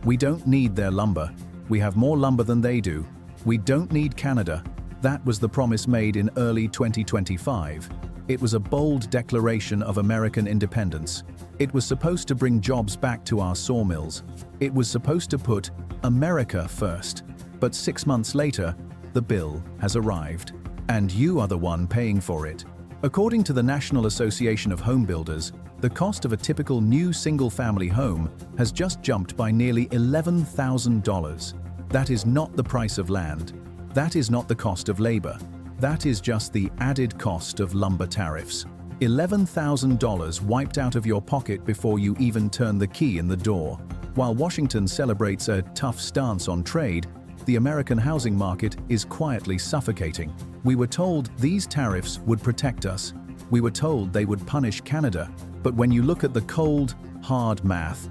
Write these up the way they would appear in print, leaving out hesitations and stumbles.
We don't need their lumber. We have more lumber than they do. We don't need Canada. That was the promise made in early 2025. It was a bold declaration of American independence. It was supposed to bring jobs back to our sawmills. It was supposed to put America first. But 6 months later, the bill has arrived. And you are the one paying for it. According to the National Association of Home Builders, the cost of a typical new single-family home has just jumped by nearly $11,000. That is not the price of land. That is not the cost of labor. That is just the added cost of lumber tariffs. $11,000 wiped out of your pocket before you even turn the key in the door. While Washington celebrates a tough stance on trade, the American housing market is quietly suffocating. We were told these tariffs would protect us. We were told they would punish Canada. But when you look at the cold, hard math,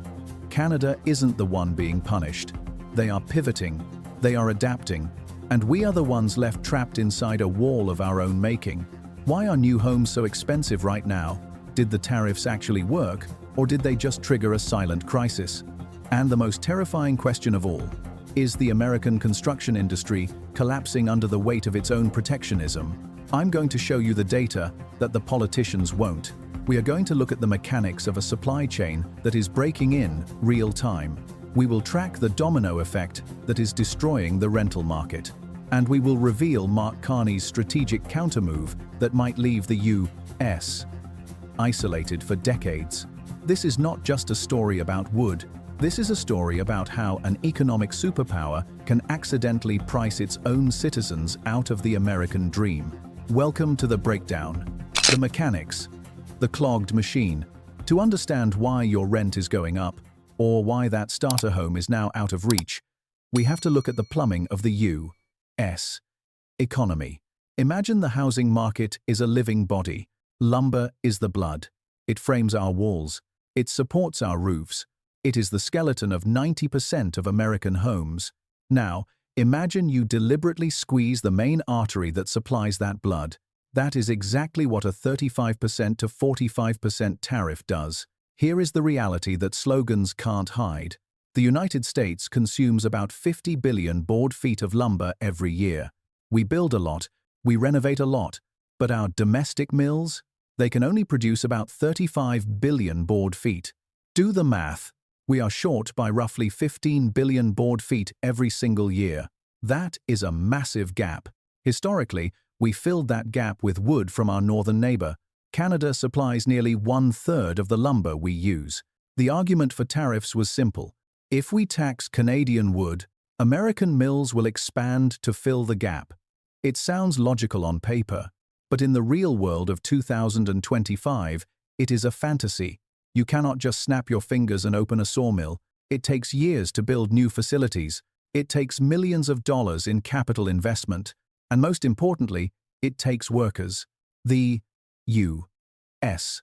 Canada isn't the one being punished. They are pivoting, they are adapting, and we are the ones left trapped inside a wall of our own making. Why are new homes so expensive right now? Did the tariffs actually work, or did they just trigger a silent crisis? And the most terrifying question of all, is the American construction industry collapsing under the weight of its own protectionism? I'm going to show you the data that the politicians won't. We are going to look at the mechanics of a supply chain that is breaking in real time. We will track the domino effect that is destroying the rental market. And we will reveal Mark Carney's strategic countermove that might leave the U.S. isolated for decades. This is not just a story about wood. This is a story about how an economic superpower can accidentally price its own citizens out of the American dream. Welcome to the breakdown. The mechanics. The clogged machine. To understand why your rent is going up, or why that starter home is now out of reach, we have to look at the plumbing of the U.S. economy. Imagine the housing market is a living body. Lumber is the blood. It frames our walls. It supports our roofs. It is the skeleton of 90% of American homes. Now, imagine you deliberately squeeze the main artery that supplies that blood. That is exactly what a 35% to 45% tariff does. Here is the reality that slogans can't hide. The United States consumes about 50 billion board feet of lumber every year. We build a lot, we renovate a lot, but our domestic mills? They can only produce about 35 billion board feet. Do the math. We are short by roughly 15 billion board feet every single year. That is a massive gap. Historically, we filled that gap with wood from our northern neighbor. Canada supplies nearly 1/3 of the lumber we use. The argument for tariffs was simple. If we tax Canadian wood, American mills will expand to fill the gap. It sounds logical on paper, but in the real world of 2025, it is a fantasy. You cannot just snap your fingers and open a sawmill. It takes years to build new facilities. It takes millions of dollars in capital investment. And most importantly, it takes workers. The U.S.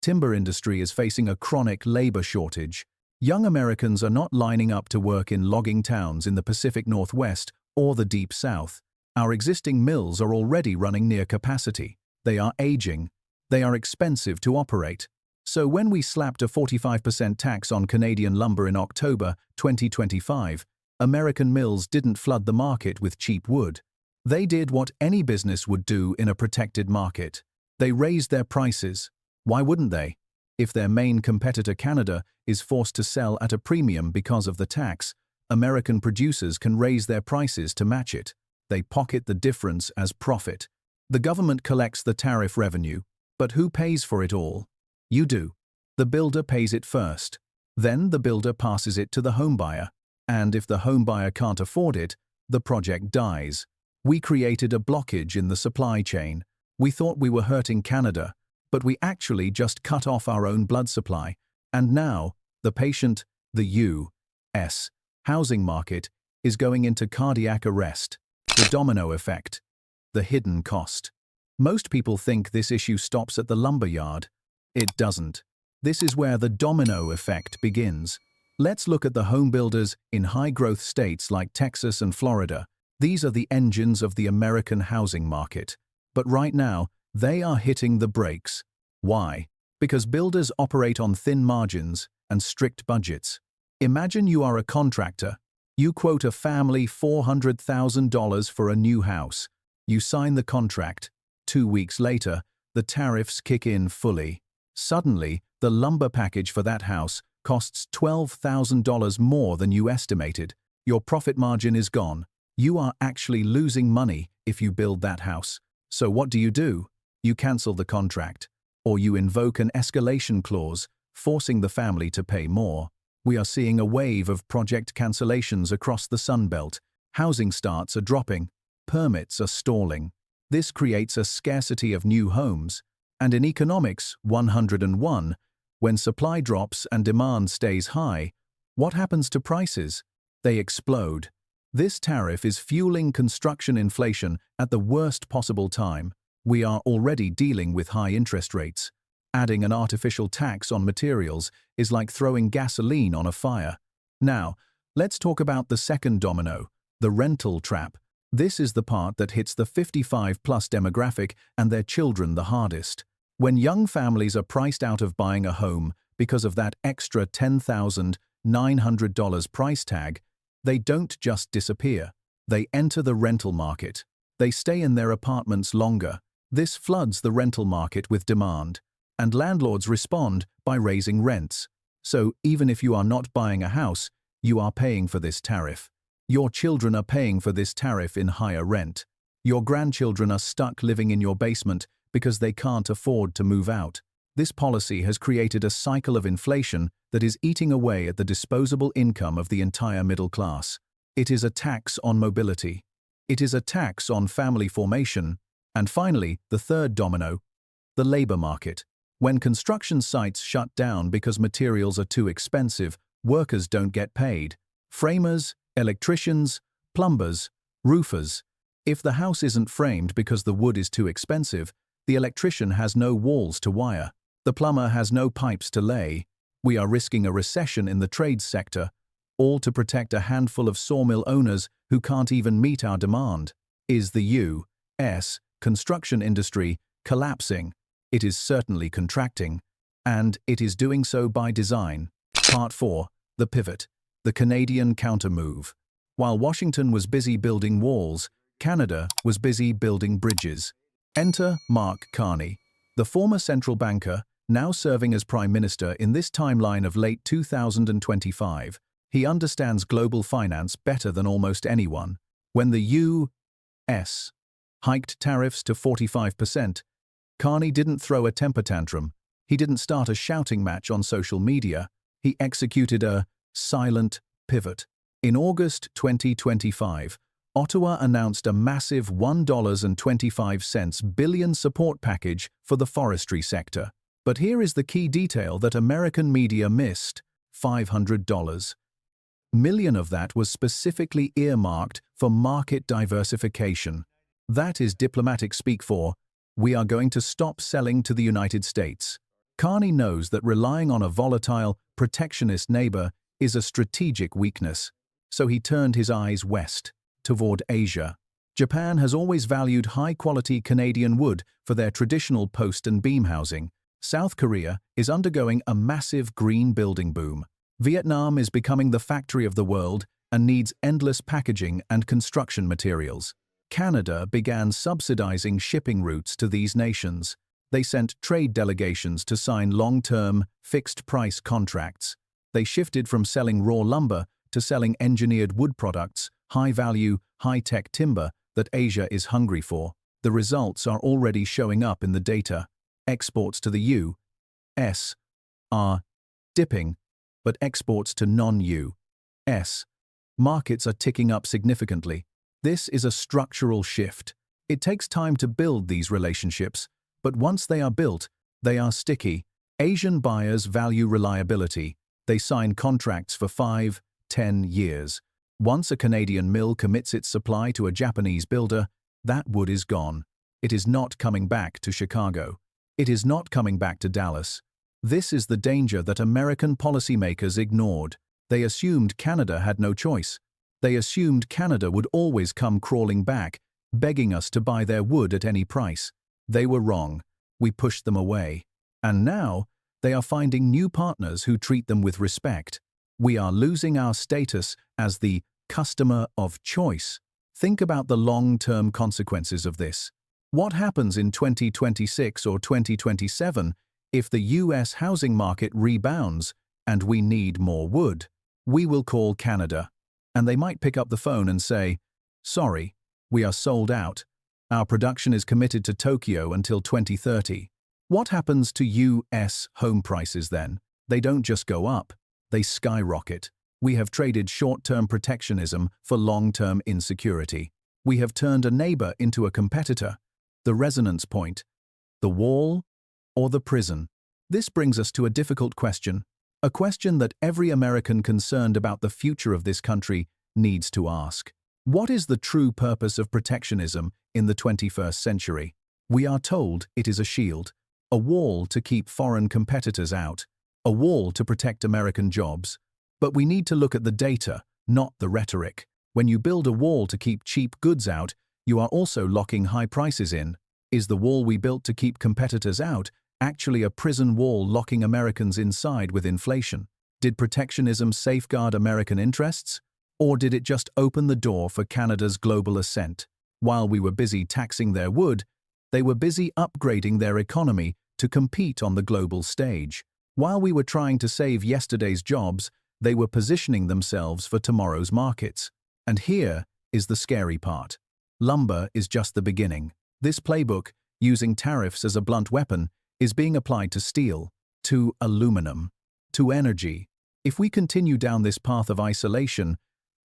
timber industry is facing a chronic labor shortage. Young Americans are not lining up to work in logging towns in the Pacific Northwest or the Deep South. Our existing mills are already running near capacity. They are aging. They are expensive to operate. So when we slapped a 45% tax on Canadian lumber in October 2025, American mills didn't flood the market with cheap wood. They did what any business would do in a protected market. They raised their prices. Why wouldn't they? If their main competitor Canada is forced to sell at a premium because of the tax, American producers can raise their prices to match it. They pocket the difference as profit. The government collects the tariff revenue, but who pays for it all? You do. The builder pays it first. Then the builder passes it to the homebuyer. And if the homebuyer can't afford it, the project dies. We created a blockage in the supply chain. We thought we were hurting Canada, but we actually just cut off our own blood supply. And now, the patient, the U.S. housing market, is going into cardiac arrest. The domino effect. The hidden cost. Most people think this issue stops at the lumber yard. It doesn't. This is where the domino effect begins. Let's look at the home builders in high-growth states like Texas and Florida. These are the engines of the American housing market. But right now, they are hitting the brakes. Why? Because builders operate on thin margins and strict budgets. Imagine you are a contractor. You quote a family $400,000 for a new house. You sign the contract. 2 weeks later, the tariffs kick in fully. Suddenly, the lumber package for that house costs $12,000 more than you estimated. Your profit margin is gone. You are actually losing money if you build that house. So what do? You cancel the contract. Or you invoke an escalation clause, forcing the family to pay more. We are seeing a wave of project cancellations across the Sun Belt. Housing starts are dropping. Permits are stalling. This creates a scarcity of new homes. And in Economics 101, when supply drops and demand stays high, what happens to prices? They explode. This tariff is fueling construction inflation at the worst possible time. We are already dealing with high interest rates. Adding an artificial tax on materials is like throwing gasoline on a fire. Now, let's talk about the second domino, the rental trap. This is the part that hits the 55-plus demographic and their children the hardest. When young families are priced out of buying a home because of that extra $10,900 price tag, they don't just disappear. They enter the rental market. They stay in their apartments longer. This floods the rental market with demand. And landlords respond by raising rents. So even if you are not buying a house, you are paying for this tariff. Your children are paying for this tariff in higher rent. Your grandchildren are stuck living in your basement because they can't afford to move out. This policy has created a cycle of inflation that is eating away at the disposable income of the entire middle class. It is a tax on mobility. It is a tax on family formation. And finally, the third domino, the labor market. When construction sites shut down because materials are too expensive, workers don't get paid. Framers, electricians, plumbers, roofers. If the house isn't framed because the wood is too expensive, the electrician has no walls to wire. The plumber has no pipes to lay. We are risking a recession in the trades sector, all to protect a handful of sawmill owners who can't even meet our demand. Is the U.S. construction industry collapsing? It is certainly contracting, and it is doing so by design. Part 4. The Pivot. The Canadian Countermove. While Washington was busy building walls, Canada was busy building bridges. Enter Mark Carney, the former central banker, now serving as Prime Minister in this timeline of late 2025. He understands global finance better than almost anyone. When the U.S. hiked tariffs to 45%, Carney didn't throw a temper tantrum. He didn't start a shouting match on social media. He executed a silent pivot. In August 2025, Ottawa announced a massive $1.25 billion support package for the forestry sector. But here is the key detail that American media missed: $500 million of that was specifically earmarked for market diversification. That is diplomatic speak for, we are going to stop selling to the United States. Carney knows that relying on a volatile, protectionist neighbor is a strategic weakness, so he turned his eyes west, toward Asia. Japan has always valued high-quality Canadian wood for their traditional post and beam housing. South Korea is undergoing a massive green building boom. Vietnam is becoming the factory of the world and needs endless packaging and construction materials. Canada began subsidizing shipping routes to these nations. They sent trade delegations to sign long-term, fixed-price contracts. They shifted from selling raw lumber to selling engineered wood products, high-value, high-tech timber that Asia is hungry for. The results are already showing up in the data. Exports to the U.S. are dipping, but exports to non-U.S. markets are ticking up significantly. This is a structural shift. It takes time to build these relationships, but once they are built, they are sticky. Asian buyers value reliability. They sign contracts for 5, 10 years. Once a Canadian mill commits its supply to a Japanese builder, that wood is gone. It is not coming back to Chicago. It is not coming back to Dallas. This is the danger that American policymakers ignored. They assumed Canada had no choice. They assumed Canada would always come crawling back, begging us to buy their wood at any price. They were wrong. We pushed them away. And now, they are finding new partners who treat them with respect. We are losing our status as the customer of choice. Think about the long-term consequences of this. What happens in 2026 or 2027 if the US housing market rebounds and we need more wood? We will call Canada, and they might pick up the phone and say, "Sorry, we are sold out. Our production is committed to Tokyo until 2030. What happens to US home prices then? They don't just go up, they skyrocket. We have traded short-term protectionism for long-term insecurity. We have turned a neighbor into a competitor. The resonance point, the wall or the prison? This brings us to a difficult question, a question that every American concerned about the future of this country needs to ask. What is the true purpose of protectionism in the 21st century? We are told it is a shield, a wall to keep foreign competitors out, a wall to protect American jobs. But we need to look at the data, not the rhetoric. When you build a wall to keep cheap goods out, you are also locking high prices in. Is the wall we built to keep competitors out actually a prison wall locking Americans inside with inflation? Did protectionism safeguard American interests? Or did it just open the door for Canada's global ascent? While we were busy taxing their wood, they were busy upgrading their economy to compete on the global stage. While we were trying to save yesterday's jobs, they were positioning themselves for tomorrow's markets. And here is the scary part. Lumber is just the beginning. This playbook, using tariffs as a blunt weapon, is being applied to steel, to aluminum, to energy. If we continue down this path of isolation,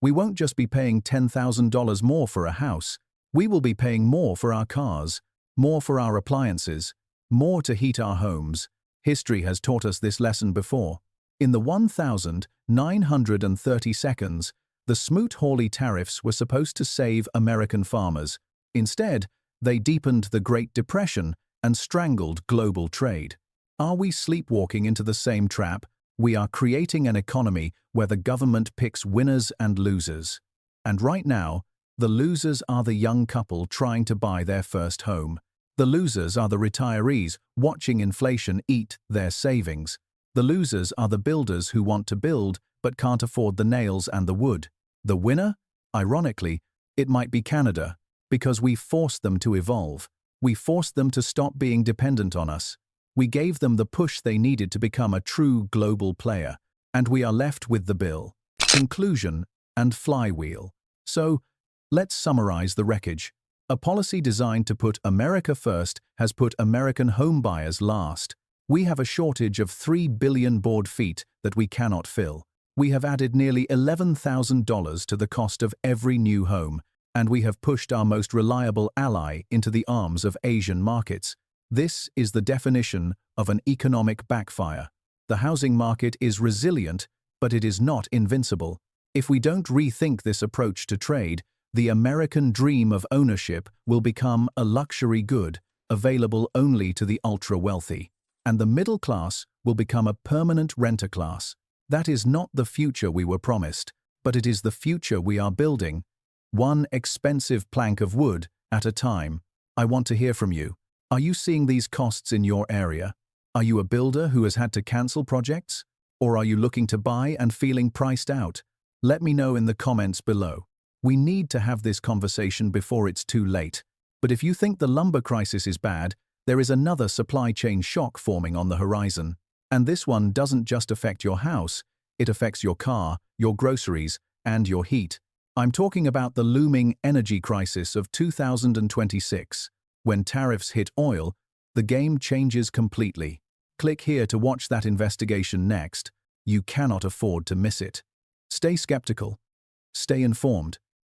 we won't just be paying $10,000 more for a house. We will be paying more for our cars, more for our appliances, more to heat our homes. History has taught us this lesson before. In the 1930 seconds, the Smoot-Hawley tariffs were supposed to save American farmers. Instead, they deepened the Great Depression and strangled global trade. Are we sleepwalking into the same trap? We are creating an economy where the government picks winners and losers. And right now, the losers are the young couple trying to buy their first home. The losers are the retirees watching inflation eat their savings. The losers are the builders who want to build but can't afford the nails and the wood. The winner? Ironically, it might be Canada, because we forced them to evolve. We forced them to stop being dependent on us. We gave them the push they needed to become a true global player, and we are left with the bill, conclusion, and flywheel. So, let's summarize the wreckage. A policy designed to put America first has put American homebuyers last. We have a shortage of 3 billion board feet that we cannot fill. We have added nearly $11,000 to the cost of every new home, and we have pushed our most reliable ally into the arms of Asian markets. This is the definition of an economic backfire. The housing market is resilient, but it is not invincible. If we don't rethink this approach to trade, the American dream of ownership will become a luxury good, available only to the ultra-wealthy. And the middle class will become a permanent renter class. That is not the future we were promised, but it is the future we are building, one expensive plank of wood at a time. I want to hear from you. Are you seeing these costs in your area? Are you a builder who has had to cancel projects? Or are you looking to buy and feeling priced out? Let me know in the comments below. We need to have this conversation before it's too late. But if you think the lumber crisis is bad, there is another supply chain shock forming on the horizon. And this one doesn't just affect your house, it affects your car, your groceries, and your heat. I'm talking about the looming energy crisis of 2026. When tariffs hit oil, the game changes completely. Click here to watch that investigation next. You cannot afford to miss it. Stay skeptical. Stay informed.